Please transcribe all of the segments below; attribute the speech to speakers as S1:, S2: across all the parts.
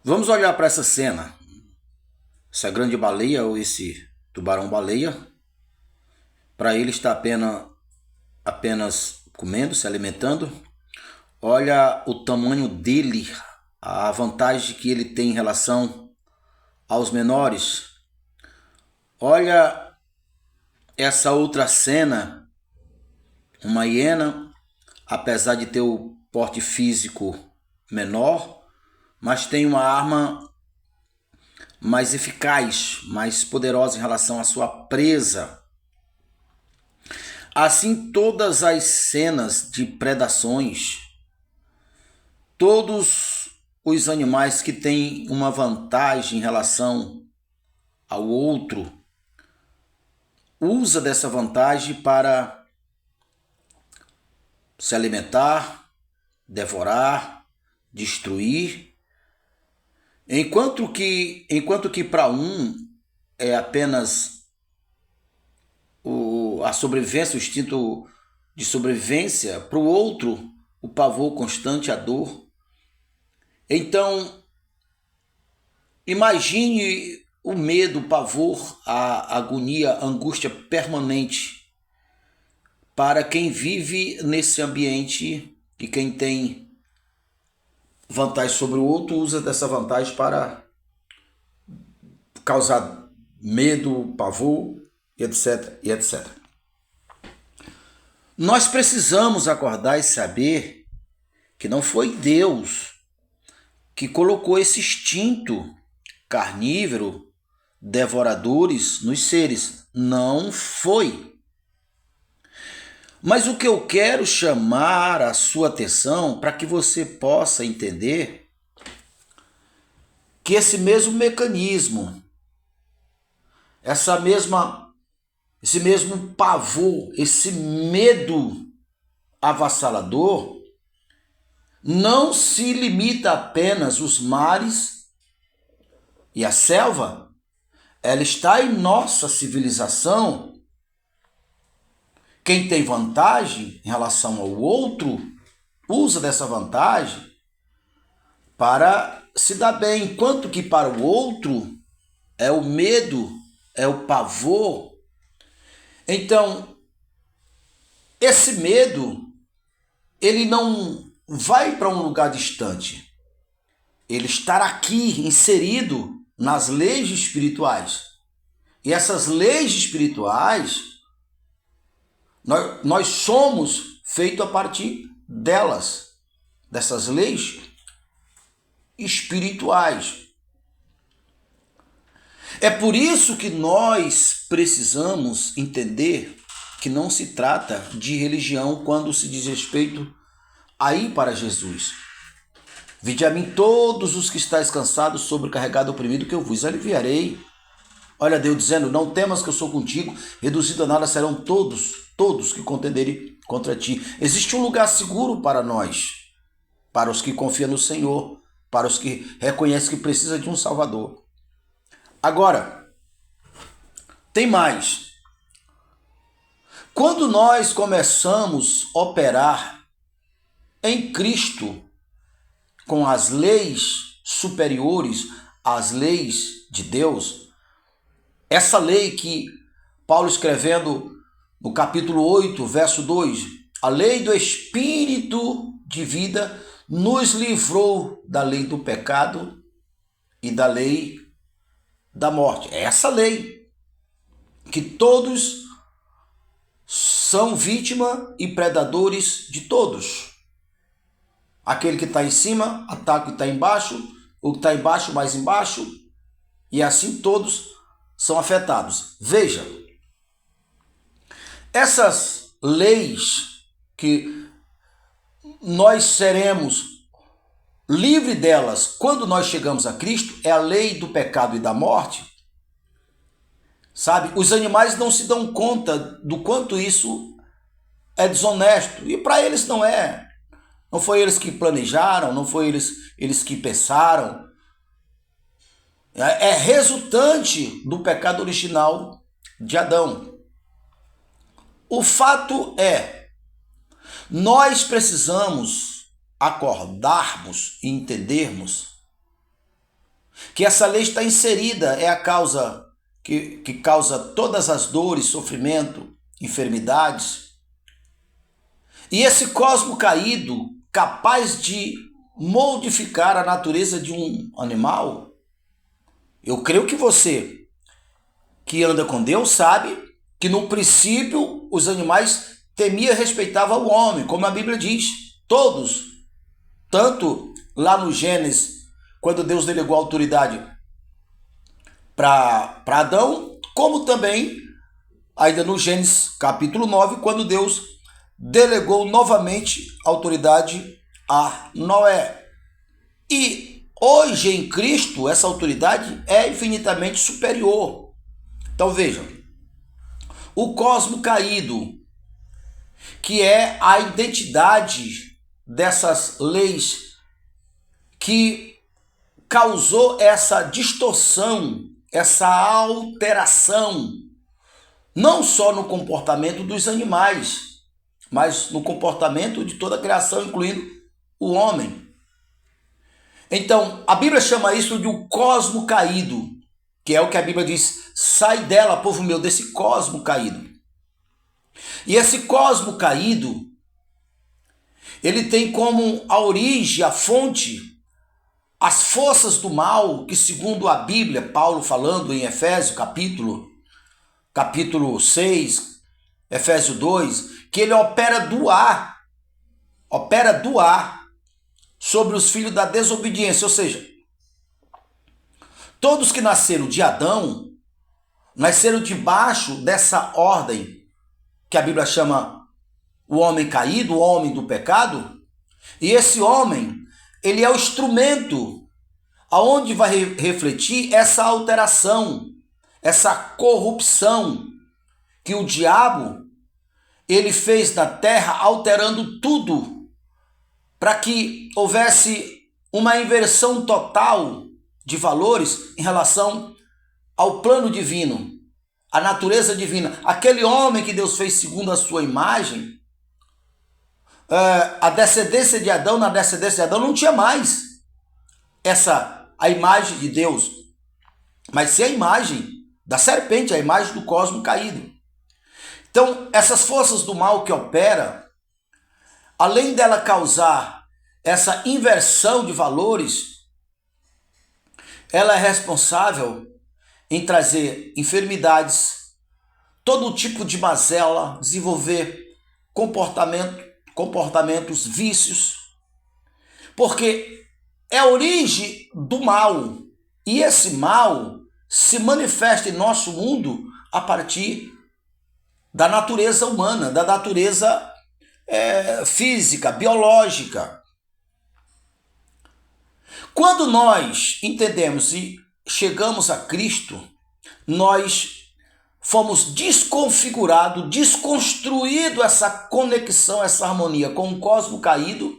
S1: Vamos olhar para essa cena. Essa grande baleia ou esse tubarão-baleia, para ele está apenas comendo, se alimentando. Olha o tamanho dele, a vantagem que ele tem em relação aos menores. Olha essa outra cena, uma hiena, apesar de ter o porte físico menor, mas tem uma arma mais eficaz, mais poderosa em relação à sua presa. Assim, todas as cenas de predações, todos os animais que têm uma vantagem em relação ao outro, usa dessa vantagem para se alimentar, devorar, destruir, enquanto que para um é apenas a sobrevivência, o instinto de sobrevivência, para o outro o pavor constante, a dor. Então, imagine o medo, o pavor, a agonia, a angústia permanente para quem vive nesse ambiente, e quem tem vantagem sobre o outro usa dessa vantagem para causar medo, pavor, etc, e etc. Nós precisamos acordar e saber que não foi Deus que colocou esse instinto carnívoro, devoradores nos seres. Não foi. Mas o que eu quero chamar a sua atenção para que você possa entender que esse mesmo mecanismo, esse mesmo pavor, esse medo avassalador, não se limita apenas aos mares e à selva. Ela está em nossa civilização. Quem tem vantagem em relação ao outro, usa dessa vantagem para se dar bem, enquanto que para o outro é o medo, é o pavor. Então, esse medo, ele não vai para um lugar distante. Ele está aqui, inserido nas leis espirituais. E essas leis espirituais, nós somos feitos a partir delas, dessas leis espirituais. É por isso que nós precisamos entender que não se trata de religião quando se diz respeito a ir para Jesus. Vinde a mim todos os que estáis cansados, sobrecarregados, oprimidos, que eu vos aliviarei. Olha Deus dizendo, não temas que eu sou contigo, reduzido a nada serão todos que contenderem contra ti. Existe um lugar seguro para nós, para os que confiam no Senhor, para os que reconhecem que precisa de um Salvador. Agora, tem mais. Quando nós começamos a operar em Cristo com as leis superiores às leis de Deus, essa lei que Paulo escrevendo no capítulo 8, verso 2, a lei do Espírito de vida nos livrou da lei do pecado e da lei da morte. É essa lei que todos são vítima e predadores de todos. Aquele que está em cima ataca o que está embaixo, o que está embaixo mais embaixo, e assim todos são afetados. Veja, essas leis que nós seremos livres delas quando nós chegamos a Cristo, é a lei do pecado e da morte. Sabe, os animais não se dão conta do quanto isso é desonesto, e para eles não é. Não foi eles que planejaram, não foi eles que pensaram. É resultante do pecado original de Adão. O fato é, nós precisamos acordarmos e entendermos que essa lei está inserida, é a causa que causa todas as dores, sofrimento, enfermidades. E esse cosmo caído, capaz de modificar a natureza de um animal, eu creio que você que anda com Deus sabe que no princípio os animais temiam e respeitavam o homem, como a Bíblia diz, todos, tanto lá no Gênesis, quando Deus delegou a autoridade para Adão, como também ainda no Gênesis capítulo 9, quando Deus delegou novamente a autoridade a Noé. E hoje em Cristo essa autoridade é infinitamente superior. Então vejam, o cosmo caído, que é a identidade dessas leis que causou essa distorção, essa alteração, não só no comportamento dos animais, mas no comportamento de toda a criação, incluindo o homem. Então, a Bíblia chama isso de o cosmo caído, que é o que a Bíblia diz: sai dela, povo meu, desse cosmo caído. E esse cosmo caído, ele tem como a origem, a fonte, as forças do mal, que segundo a Bíblia, Paulo falando em Efésios capítulo 6, Efésios 2, que ele opera do ar sobre os filhos da desobediência, ou seja, todos que nasceram de Adão, nasceram debaixo dessa ordem, que a Bíblia chama o homem caído, o homem do pecado, e esse homem, ele é o instrumento aonde vai refletir essa alteração, essa corrupção que o diabo, ele fez na terra, alterando tudo, para que houvesse uma inversão total de valores em relação ao plano divino, à natureza divina. Aquele homem que Deus fez segundo a sua imagem, a descendência de Adão, na descendência de Adão não tinha mais a imagem de Deus, mas sim a imagem da serpente, a imagem do cosmo caído. Então, essas forças do mal que opera, além dela causar essa inversão de valores, ela é responsável em trazer enfermidades, todo tipo de mazela, desenvolver comportamentos, vícios, porque é a origem do mal, e esse mal se manifesta em nosso mundo a partir da natureza humana, da natureza física, biológica. Quando nós entendemos e chegamos a Cristo, nós fomos desconfigurados, desconstruído essa conexão, essa harmonia com o cosmo caído,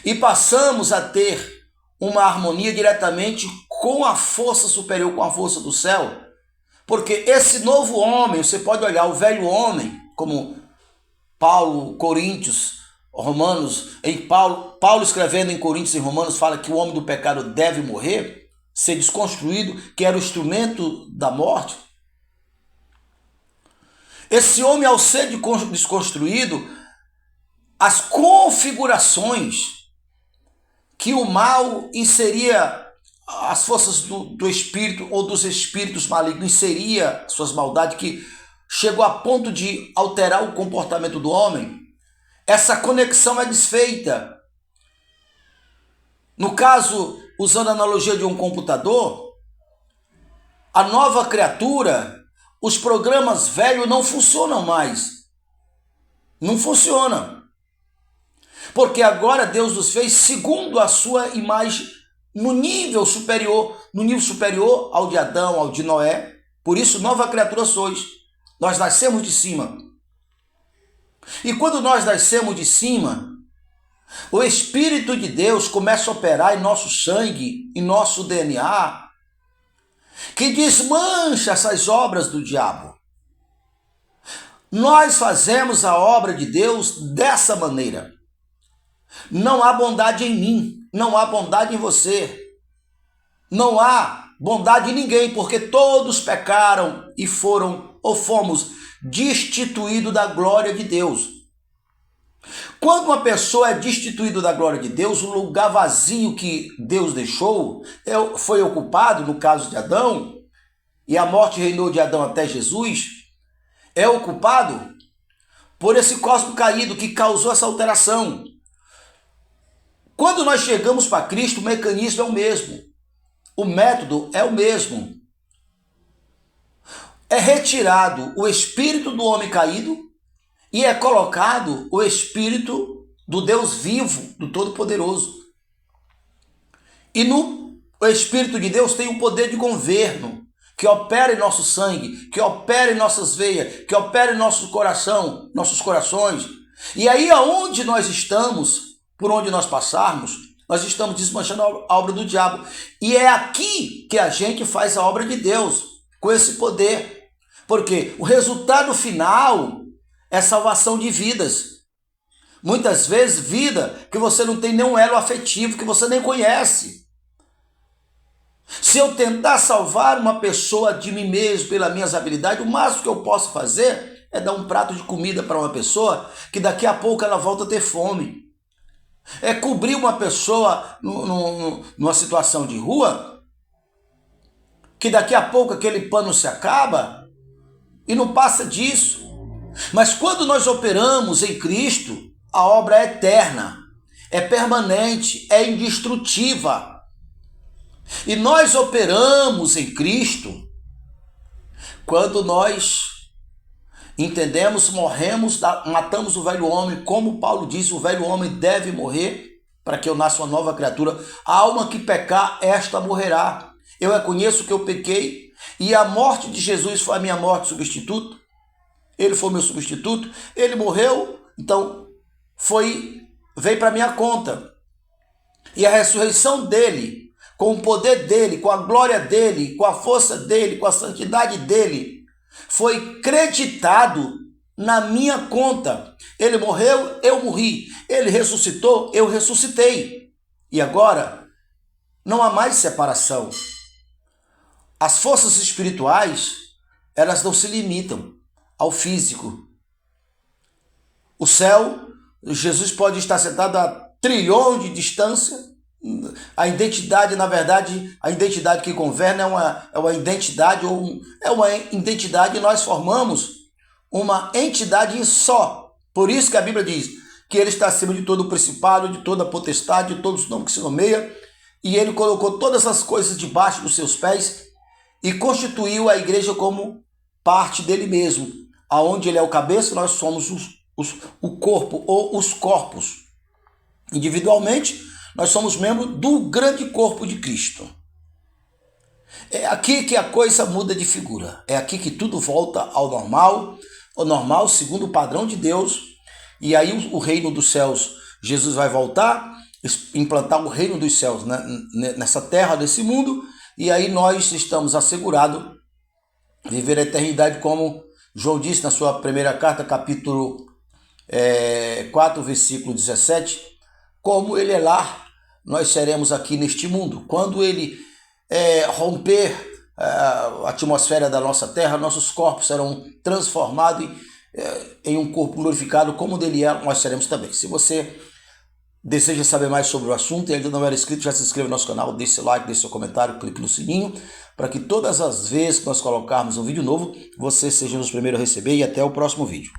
S1: e passamos a ter uma harmonia diretamente com a força superior, com a força do céu. Porque esse novo homem, você pode olhar o velho homem, como Paulo, Coríntios, Romanos, Paulo escrevendo em Coríntios e Romanos fala que o homem do pecado deve morrer, ser desconstruído, que era o instrumento da morte. Esse homem, ao ser desconstruído, as configurações que o mal inseria, as forças do espírito ou dos espíritos malignos, inseria suas maldades, que chegou a ponto de alterar o comportamento do homem, essa conexão é desfeita. No caso, usando a analogia de um computador, a nova criatura, os programas velhos não funcionam mais. Não funcionam. Porque agora Deus nos fez segundo a sua imagem, no nível superior ao de Adão, ao de Noé. Por isso, nova criatura sois. Nós nascemos de cima. E quando nós nascemos de cima, o Espírito de Deus começa a operar em nosso sangue, em nosso DNA, que desmancha essas obras do diabo. Nós fazemos a obra de Deus dessa maneira. Não há bondade em mim, não há bondade em você. Não há bondade em ninguém, porque todos pecaram e foram ou fomos destituídos da glória de Deus. Quando uma pessoa é destituída da glória de Deus, o lugar vazio que Deus deixou foi ocupado, no caso de Adão, e a morte reinou de Adão até Jesus, é ocupado por esse cosmo caído que causou essa alteração. Quando nós chegamos para Cristo, o mecanismo é o mesmo. O método é o mesmo. É retirado o espírito do homem caído e é colocado o espírito do Deus vivo, do Todo-Poderoso. E o Espírito de Deus tem o poder de governo, que opera em nosso sangue, que opera em nossas veias, que opera em nosso coração, nossos corações. E aí aonde nós estamos, por onde nós passarmos, nós estamos desmanchando a obra do diabo. E é aqui que a gente faz a obra de Deus, com esse poder. Porque o resultado final é salvação de vidas. Muitas vezes vida que você não tem nenhum elo afetivo, que você nem conhece. Se eu tentar salvar uma pessoa de mim mesmo pelas minhas habilidades, o máximo que eu posso fazer é dar um prato de comida para uma pessoa que daqui a pouco ela volta a ter fome. É cobrir uma pessoa numa situação de rua, que daqui a pouco aquele pano se acaba e não passa disso. Mas quando nós operamos em Cristo, a obra é eterna, é permanente, é indestrutível. E nós operamos em Cristo quando nós entendemos, morremos, matamos o velho homem, como Paulo diz, o velho homem deve morrer para que eu nasça uma nova criatura. A alma que pecar, esta morrerá. Eu reconheço que eu pequei e a morte de Jesus foi a minha morte substituto. Ele foi meu substituto, ele morreu, então veio para minha conta. E a ressurreição dele, com o poder dele, com a glória dele, com a força dele, com a santidade dele, foi creditado na minha conta. Ele morreu, eu morri. Ele ressuscitou, eu ressuscitei. E agora não há mais separação. As forças espirituais, elas não se limitam ao físico. O céu, Jesus pode estar sentado a trilhões de distância. A identidade, na verdade, a identidade que governa é uma identidade, e nós formamos uma entidade só. Por isso que a Bíblia diz que ele está acima de todo o principado, de toda a potestade, de todos os nomes que se nomeia, e ele colocou todas as coisas debaixo dos seus pés e constituiu a igreja como parte dele mesmo. Aonde ele é o cabeça, nós somos o corpo ou os corpos. Individualmente, nós somos membros do grande corpo de Cristo. É aqui que a coisa muda de figura. É aqui que tudo volta ao normal, o normal segundo o padrão de Deus. E aí o reino dos céus, Jesus vai voltar, implantar o reino dos céus nessa terra, nesse mundo. E aí nós estamos assegurados viver a eternidade, como João disse na sua primeira carta, capítulo 4, versículo 17, como ele é lá, nós seremos aqui neste mundo. Quando ele romper a atmosfera da nossa terra, nossos corpos serão transformados em um corpo glorificado, como o dele é, nós seremos também. Se você deseja saber mais sobre o assunto e ainda não era inscrito, já se inscreva no nosso canal, deixe seu like, deixe seu comentário, clique no sininho, para que todas as vezes que nós colocarmos um vídeo novo, você seja um dos primeiros a receber, e até o próximo vídeo.